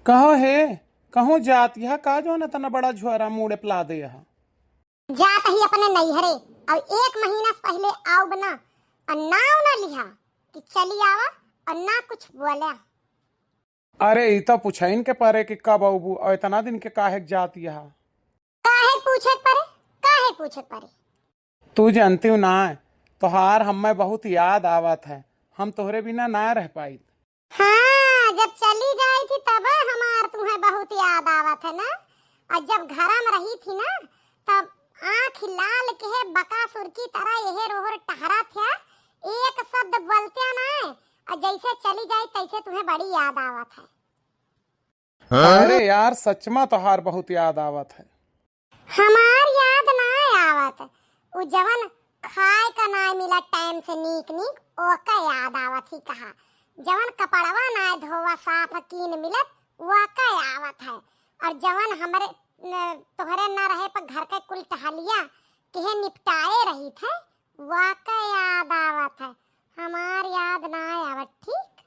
कहो है कहूँ जात यह का जो न तना बड़ा झुआरा मुड़े पला दे यह। जात ही अपने नैहरे और 1 महीना से पहले आओ बना और नाव ना लिहा कि चली आवा और ना कुछ बोला। अरे ई तो पूछाइन के परे कि कब अबू और इतना दिन के काहे के जात यह। काहे पूछे परे। तू जानती हूँ ना तोहार हमें बहुत याद आवत है, हम तोहरे बिना ना रह पाई। हाँ, जब चली जाई थी तब हमार तुम्हें बहुत याद आवत है ना। और जब घर में रही थी ना तब आँख लाल के है बकासुर की तरह यहे रोहर टहरा था, एक शब्द बोलते ना। और जैसे चली जाई तैसे तुम्हें बड़ी याद आवत है। अरे यार सच में तोहार बहुत याद आवत है। हमार याद ना आवत, उ जवन खाए का ना मिला टाइम से नीक नीक ओका याद आवत ही कहा। जवन कपड़वा ना धोवा साफ कीन मिलत वाका आवत है। और जवन हमरे तोहरे ना रहे पर घर के कुल टहलिया केहे निपटाए रही थे वाका याद आवत है। हमार याद ना आवत ठीक।